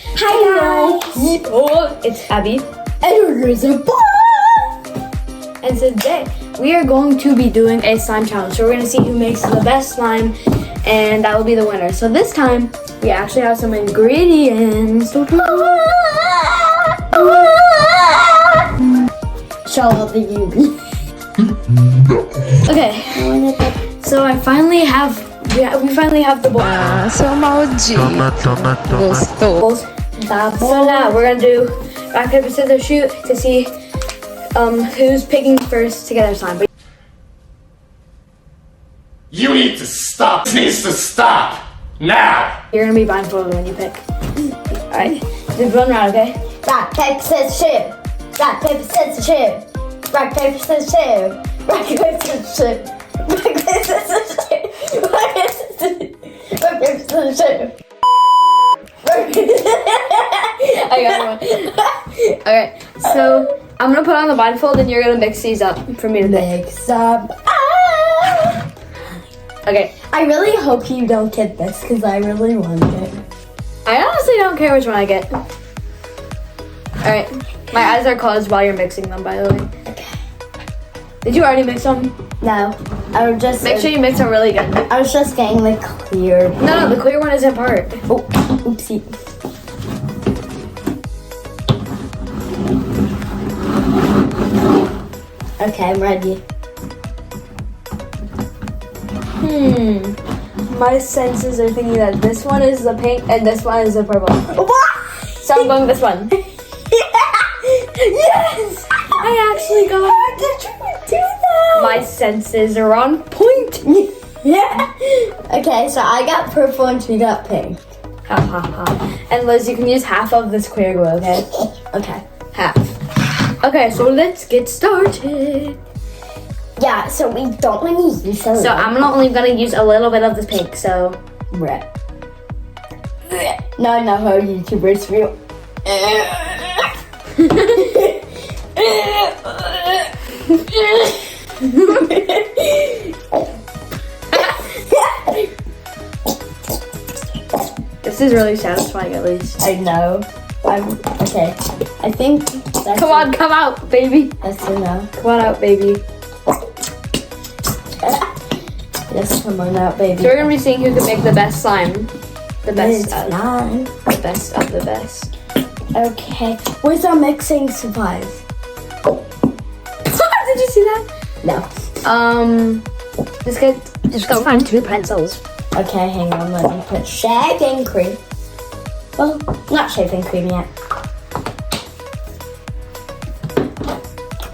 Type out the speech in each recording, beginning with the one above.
Hi people, it's Abby and today we are going to be doing a slime challenge. So we're going to see who makes the best slime and that will be the winner. So this time we actually have some ingredients. Show off the UV. Okay, so we finally have the bowl. Seu maldito. Gostou. So now we're gonna do rock, paper, scissors, shoot to see who's picking first to get their slime. You need to stop. This needs to stop now. You're gonna be blindfolded when you pick. Alright, do one round, okay? Rock, paper, scissors, shoot. Rock, paper, scissors, shoot. Rock, paper, scissors, shoot. Rock, paper, scissors, shoot. Rock, paper, scissors, shoot. Rock, paper, scissors, shoot. I got one. Alright, so I'm gonna put on the blindfold and you're gonna mix these up for me to pick. Mix up. Okay. I really hope you don't get this because I really want it. I honestly don't care which one I get. Alright, my eyes are closed while you're mixing them, by the way. Okay. Did you already mix them? No, I was just. Make sure you mix them really good. I was just getting the clear. No, the clear one isn't part. Oh, oopsie. Okay, I'm ready. My senses are thinking that this one is the pink and this one is the purple. What? So I'm going with this one. Yes! I actually got How did you do that? my senses are on point. Yeah. Okay, so I got purple and she got pink. Ha ha ha. And Liz, you can use half of this clear glue, okay? Okay. Half. Okay, so let's get started. Yeah, so we don't want to use a So I'm only gonna use a little bit of this pink, so. Right. Now I know how YouTubers feel. This is really satisfying, at least. I know. Okay. I think that's Come on, come out, baby. That's enough. Come on out, baby. Yes, come on out, baby. So we're gonna be seeing who can make the best slime. The best It's of not. the best of the best. Okay. Where's our mixing supplies? Did you see that? No. Just go find 2 pencils. Okay, hang on. Let me put shaving cream. Well, not shaving cream yet.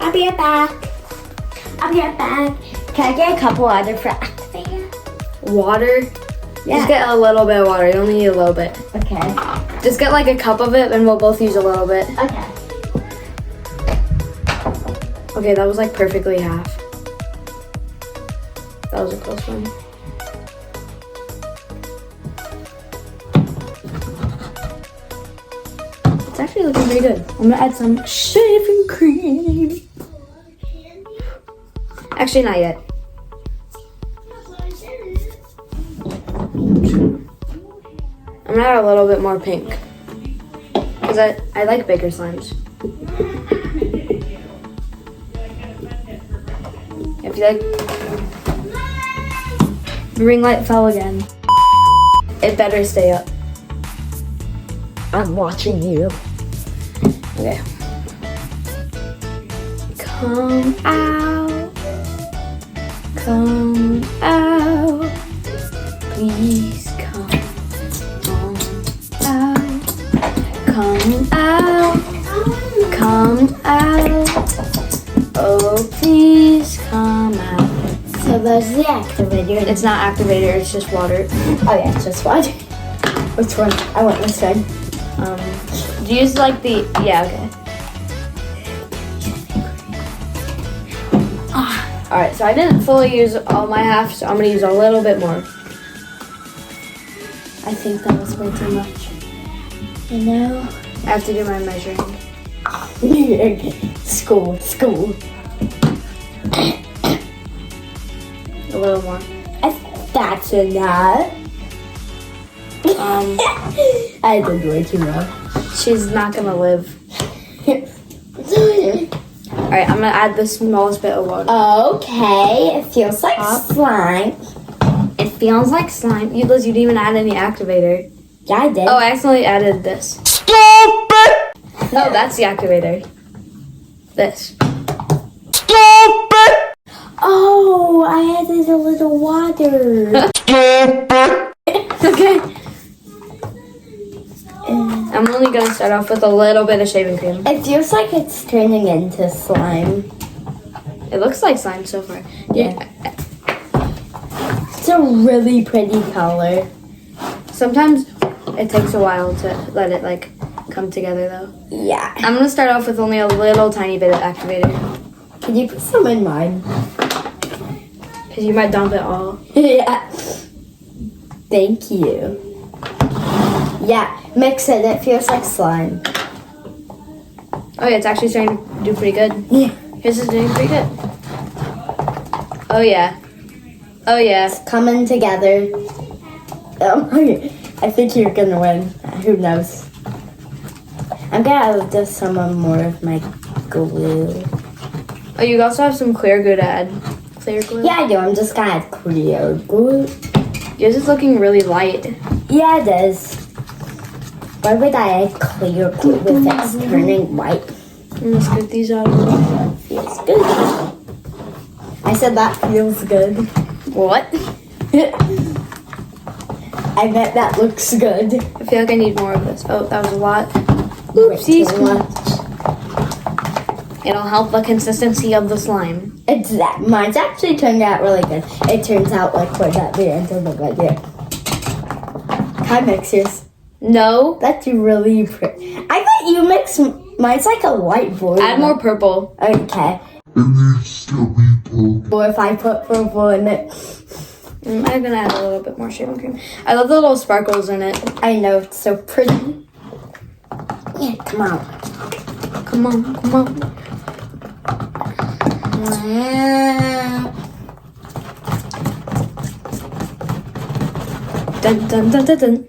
I'll be right back. I'll be right back. Can I get a couple other for activator? Water. Yeah. Just get a little bit of water. You only need a little bit. Okay. Just get like a cup of it, and we'll both use a little bit. Okay. Okay, that was like perfectly half. That was a close one. It's actually looking pretty good. I'm gonna add some shaving cream. Actually, not yet. I'm gonna add a little bit more pink. Because I like bigger slimes. If you like... The ring light fell again. It better stay up. I'm watching you. Okay. Come out. Come out. Please come out. Come out. Come out. Oh, please come out. So there's the activator. It's not activator, it's just water. Oh yeah, it's just water. Which one? I want this one. Do you use like the, yeah, okay. Alright, so I didn't fully use all my half, so I'm gonna use a little bit more. I think that was way too much. You know? I have to do my measuring. School. A little more. That's enough. I did way too much. She's not gonna live. Alright, I'm gonna add the smallest bit of water. Okay, it feels like slime. It feels like slime. Liz, you didn't even add any activator. Yeah, I did. Oh, I accidentally added this. Stupid! No, that's the activator. This. Stupid! Oh, I added a little water. Stupid! Okay. I'm only gonna start off with a little bit of shaving cream. It feels like it's turning into slime. It looks like slime so far. Yeah. It's a really pretty color. Sometimes it takes a while to let it like come together though. Yeah. I'm gonna start off with only a little tiny bit of activator. Can you put some in mine? Because you might dump it all. Yeah. Thank you. Yeah, mix it. It feels like slime. Oh yeah, it's actually starting to do pretty good. Yeah. Yours is doing pretty good. Oh yeah. Oh yeah. Coming together. I think you're gonna win. Who knows? I'm gonna add just some more of my glue. Oh, you also have some clear glue to add. Clear glue? Yeah, I do. I'm just gonna add clear glue. Yours is looking really light. Yeah, it is. Why would I add clear glue if it's turning white? I'm gonna scoot these out a little. Feels good. I said that feels good. What? I bet that looks good. I feel like I need more of this. Oh, that was a lot. Way Oopsies. too much. It'll help the consistency of the slime. It's that. Mine's actually turned out really good. It turns out liquid at the end of the video. Can I mix yours? No. That's really pretty. I thought you mix. Mine's like a light blue. Add more purple. Okay. It needs to be purple. Or if I put purple in it. I'm gonna add a little bit more shaving cream. I love the little sparkles in it. I know, it's so pretty. Yeah, come on. Come on, come on. Wow. Dun dun dun dun dun.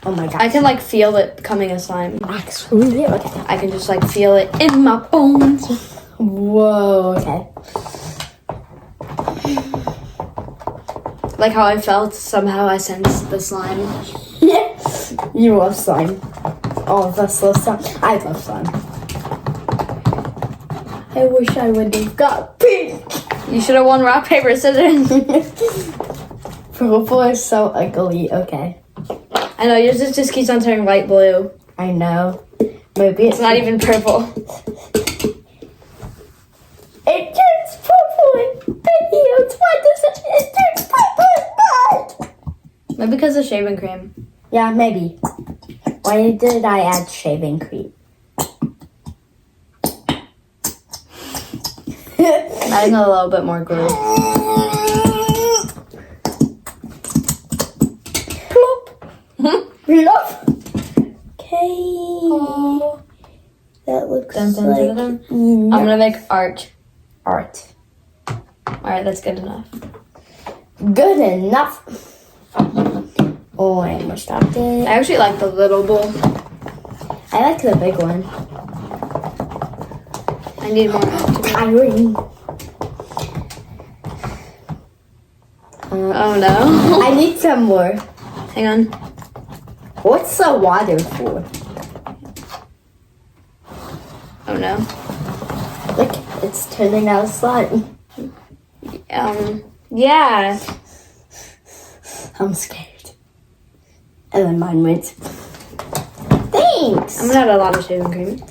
Oh my god. I can like feel it becoming a slime. Actually, okay. I can just like feel it in my bones. Whoa, okay. Like how I felt, somehow I sensed the slime. Yeah. You love slime. All of us love slime. I love slime. I wish I would have got pink. You should have won rock, paper, scissors. Purple is so ugly. Okay. I know, yours just keeps on turning light blue. I know. Maybe It's not even purple. It turns purple in videos. Why does it turns purple in mine? Maybe because of shaving cream. Yeah, maybe. Why did I add shaving cream? Adding a little bit more glue. Plop. Okay. That looks Dun, dun, like dun, dun. I'm gonna make art. art. Alright, that's good enough. Good enough. Oh, I almost stopped it. I actually like the little bowl. I like the big one. I need more. Irene. Oh no. I need some more. Hang on. What's the water for? Oh no. Look, it's turning out slime. Yeah. I'm scared. And then mine went. Thanks. I'm gonna add a lot of shaving cream.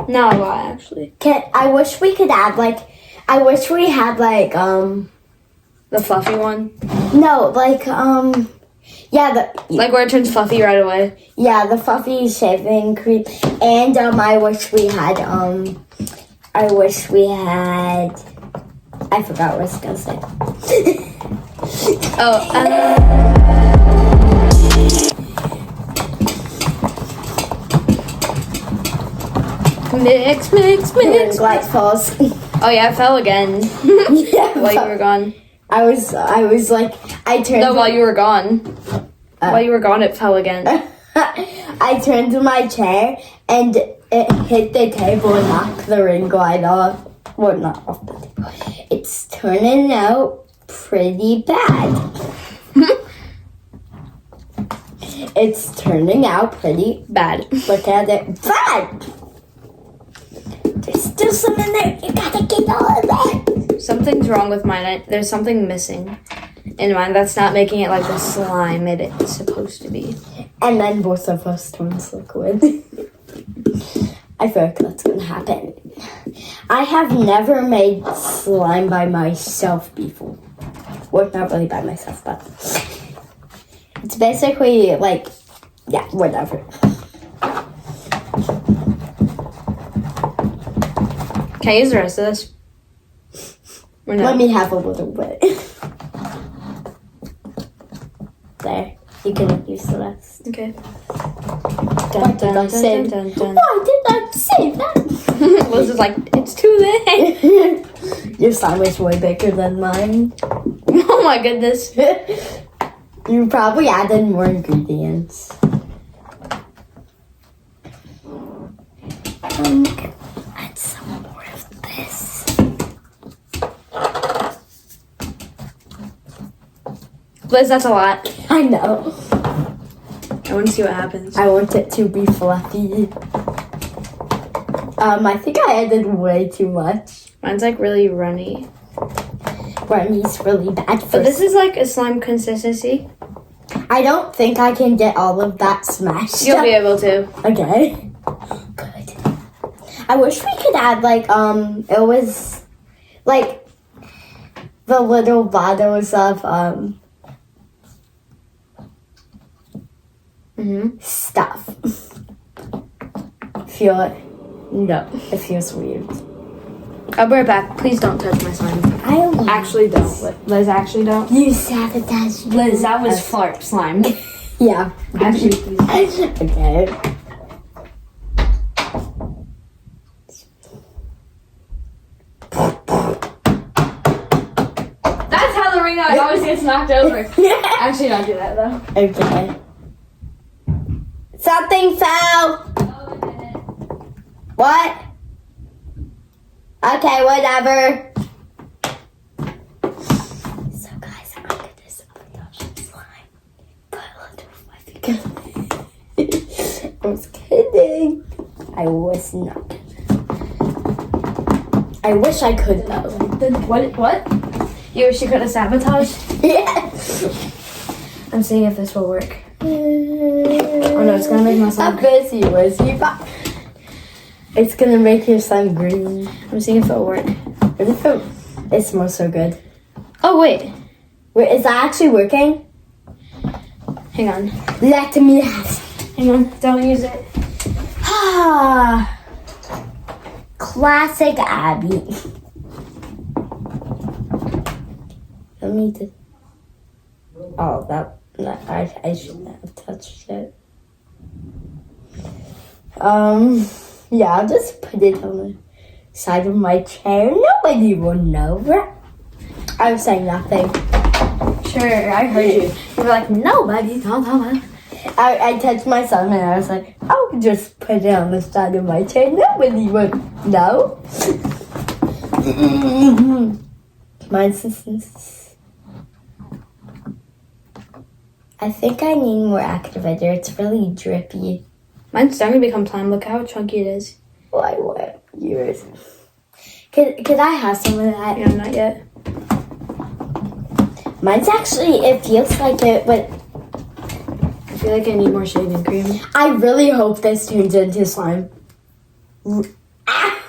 Not a lot, actually. I wish we could add I wish we had The fluffy one. no, yeah, Like where it turns fluffy right away. the fluffy shaving cream. And I wish we had I forgot what I was gonna say. Oh, mix, mix, mix. Light falls. Oh yeah, I fell again Yeah, while you were gone. I was like I turned No, while you were gone. While you were gone, it fell again. I turned to my chair and it hit the table and knocked the ring light off. Well, not off the table. It's turning out pretty bad. It's turning out pretty Bad. Look at it. Bad! There's still some in there. You gotta get all of that. Something's wrong with mine. There's something missing in mine that's not making it like the slime it's supposed to be. And then both of us turns liquid. I feel like that's gonna happen. I have never made slime by myself before. Well, not really by myself, but it's basically like, yeah, whatever. Can I use the rest of this? Or no? Let me have a little bit. There. You can use the rest. Okay. What did I say? Dun, dun. Why did I say that? Liz is like, it's too late. Your slime is way bigger than mine. Oh my goodness. You probably added more ingredients. Add some more of this. Liz, that's a lot. I know. I want to see what happens. I want it to be fluffy. I think I added way too much. Mine's like really runny. Runny's really bad for But this is like a slime consistency. I don't think I can get all of that smashed. You'll be able to. Okay. Good. I wish we could add like it was like the little bottles of stuff. Feel it? No, it feels weird. I'll be right back. Please don't touch my slime. I don't Actually don't. Liz, actually don't. You sabotage me. Liz, that was fart slime. Yeah. Actually, please. Okay. That's how the ring always gets knocked over. Actually, don't do that though. Okay. Something fell. What? Okay, whatever. So guys, I'm gonna sabotage the slime. But I was kidding. I was not kidding. I wish I could though. What? You wish you could have sabotaged? Yeah. I'm seeing if this will work. Oh no, it's gonna make my slime. How busy was you? It's gonna make your slime green. I'm seeing if it'll work. What if it smells so good? Oh wait. Wait, is that actually working? Hang on. Let me have. Hang on. Don't use it. Ah, classic Abby. Let me just. Oh, I shouldn't have touched it. Yeah, I'll just put it on the side of my chair. Nobody will know, right? I was saying nothing. Sure, I heard you. You were like, nobody. Don't. I touched my son and I was like, I'll just put it on the side of my chair. Nobody would know. Mine's this. I think I need more activator. It's really drippy. Mine's starting to become slime. Look how chunky it is. Oh, I want yours. Could I have some of that? Yeah, not yet. Mine's actually, it feels like it, but I feel like I need more shaving cream. I really hope this turns into slime. Ah!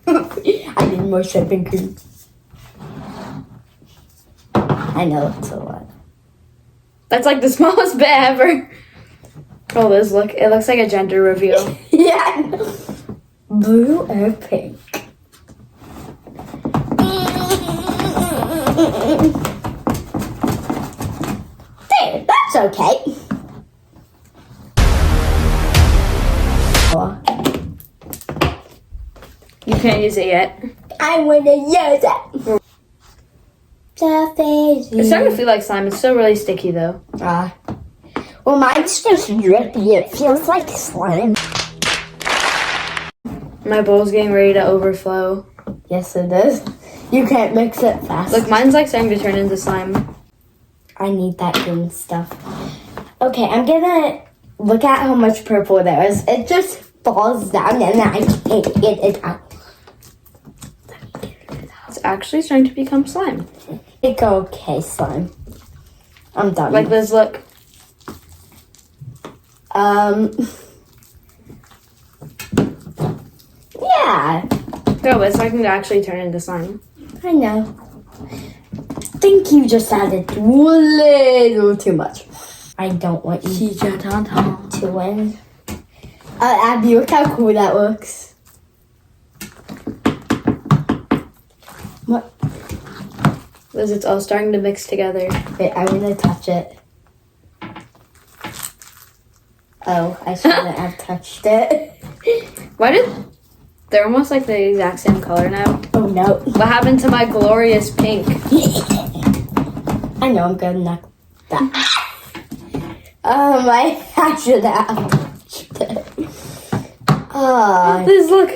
I need more shaving cream. I know it's a lot. That's like the smallest bit ever. Oh, Liz, look. It looks like a gender reveal. Yeah. Blue or pink? There, that's okay. You can't use it yet. I wanna use it. It's starting to feel like slime. It's still really sticky, though. Well, mine's just drippy. It feels like slime. My bowl's getting ready to overflow. Yes, it is. You can't mix it fast. Look, mine's like starting to turn into slime. I need that green stuff. Okay, I'm gonna look at how much purple there is. It just falls down and I can't get it out. It's actually starting to become slime. It's okay, slime. I'm done. Like this, look. Yeah, No, it's starting to actually turn into slime. I know. I think you just added a little too much. I don't want you to win. Abby, look how cool that looks. What? Liz, it's all starting to mix together. Wait, I want to touch it. Oh, I shouldn't have touched it. Why did... They're almost like the exact same color now. Oh no. What happened to my glorious pink? I know I'm gonna knock that. I should have touched it. Liz, look.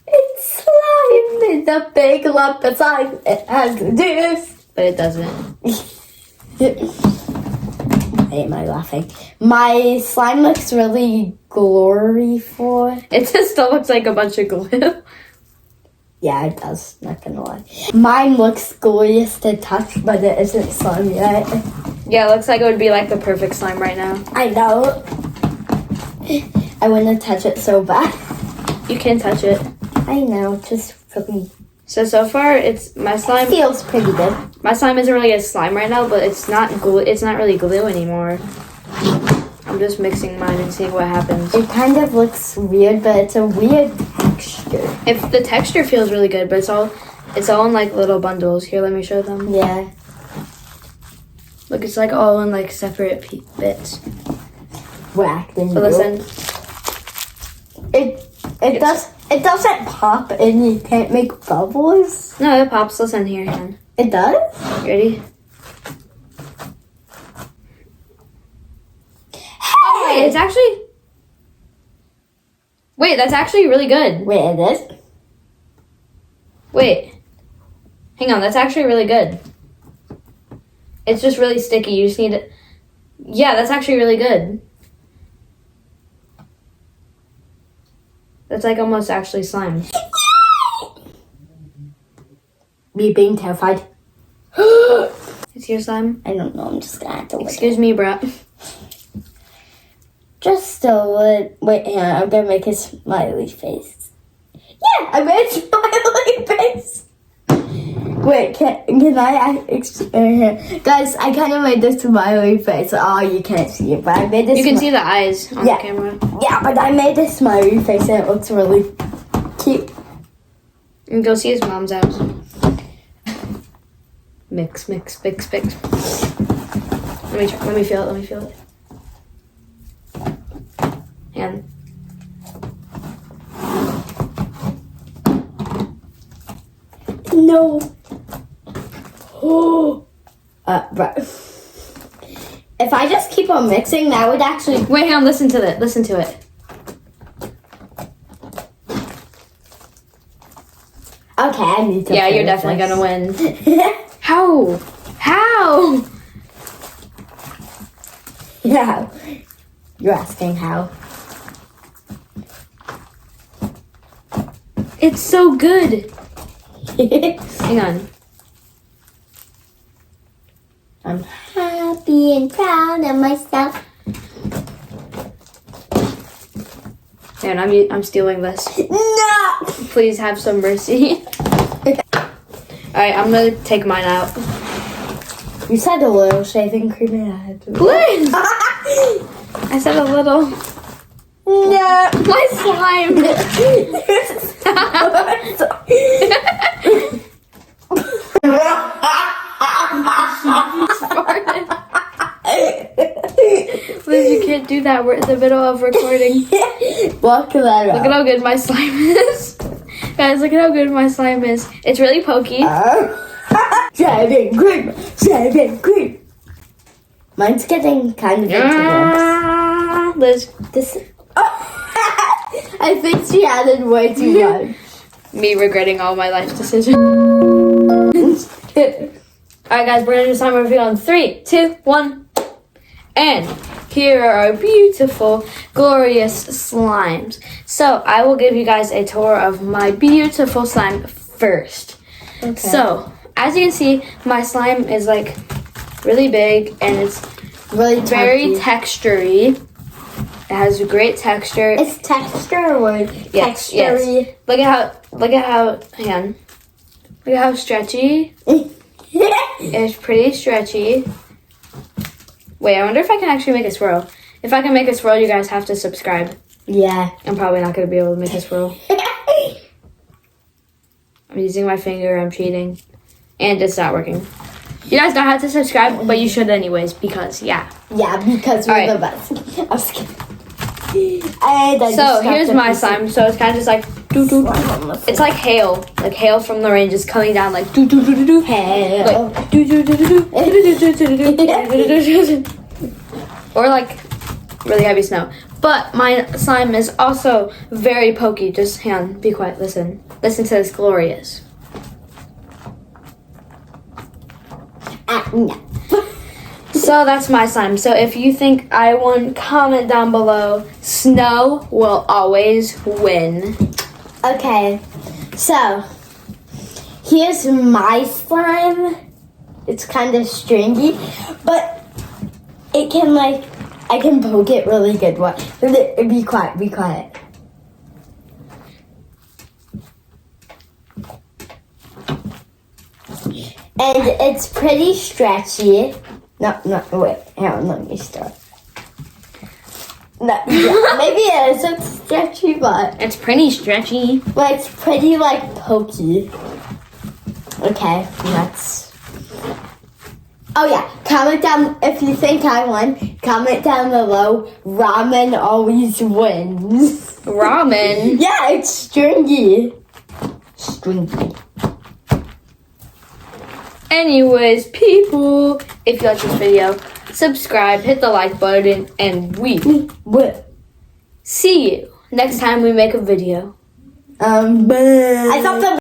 It's slime. It's a big lump of slime. It has this. But it doesn't. Why am I laughing? My slime looks really glory-ful. It just still looks like a bunch of glue. Yeah, it does. Not gonna lie. Mine looks glorious to touch, but it isn't slime yet. Yeah, it looks like it would be like the perfect slime right now. I know. I want to touch it so bad. You can touch it. I know. Just fucking So far, it's my slime. feels pretty good. My slime isn't really a slime right now, but it's not glue. It's not really glue anymore. I'm just mixing mine and seeing what happens. It kind of looks weird, but it's a weird texture. If the texture feels really good, but it's all in like little bundles. Here, let me show them. Yeah. Look, it's like all in like separate bits. We're acting. But listen, It doesn't pop and you can't make bubbles. no, it pops. Listen here, hon. It does? You ready? Oh wait, it's actually. Wait, that's actually really good. Wait, it is? Wait. Hang on, that's actually really good. It's just really sticky. You just need to... Yeah, that's actually really good. That's like almost actually slime. Me being terrified. It's your slime? I don't know, I'm just gonna have to look. Excuse me, bro. Just a little. Wait, hang on, I'm gonna make a smiley face. Yeah, I made a smiley face. Wait, can I guys, I kind of made this smiley face. Oh, you can't see it, but I made this. You can see the eyes on Yeah. the camera. Yeah, but I made a smiley face and it looks really cute. And go see his mom's house. Mix. Let me feel it. Hang on. No. Oh. Right. If I just keep on mixing, that would actually. Wait, hang on, listen to it. Okay, I need to. Yeah, you're finish definitely this. gonna win. How? Yeah. You're asking how. It's so good. Hang on. I'm happy and proud of myself. And I'm stealing this. No! Please have some mercy. Alright, I'm gonna take mine out. You said a little shaving cream and I had to. Please! I said a little. No! My slime! Liz, you can't do that. We're in the middle of recording. Look that Look at how good my slime is. Guys, look at how good my slime is. It's really pokey. Shaving cream! Shaving cream! Mine's getting kind of into Liz, this. I think she added way too much. me regretting all my life decisions. Alright guys, we're gonna do slime reveal on 3, 2, 1. And here are our beautiful, glorious slimes. So I will give you guys a tour of my beautiful slime first. Okay. So, as you can see, my slime is like really big and it's Really very texture. textury. It has a great texture. It's texture or Yes, textury? Look at how, hang on. Look at how stretchy. It's pretty stretchy. Wait, I wonder if I can actually make a swirl. If I can make a swirl, you guys have to subscribe. Yeah. I'm probably not going to be able to make a swirl. I'm using my finger, I'm cheating. And it's not working. You guys don't have to subscribe, but you should anyways, because, yeah. Yeah, because we're Alright. the best. I'm just kidding. And I So, just here's got my the slime. So, it's kind of just like, doo doo. It's like hail. Like hail from the rain just coming down like, doo doo doo doo doo. Hail. Like, doo doo doo doo doo. Or like really heavy snow. But my slime is also very pokey. Just hang on, be quiet, listen. Listen to this glorious. No. So that's my slime. So if you think I won, comment down below. Snow will always win. Okay, so here's my slime. It's kind of stringy, but it can like, I can poke it really good. What? Be quiet, be quiet. And it's pretty stretchy. No, wait, hang on, let me start. No, yeah, maybe it isn't stretchy, but It's pretty stretchy. it's pretty like pokey. Okay, that's. Oh yeah, comment down if you think I won. Comment down below. Ramen always wins. Ramen. Yeah, it's stringy. Stringy. Anyways, people, if you like this video, subscribe, hit the like button, and we What? see you next time we make a video. I thought the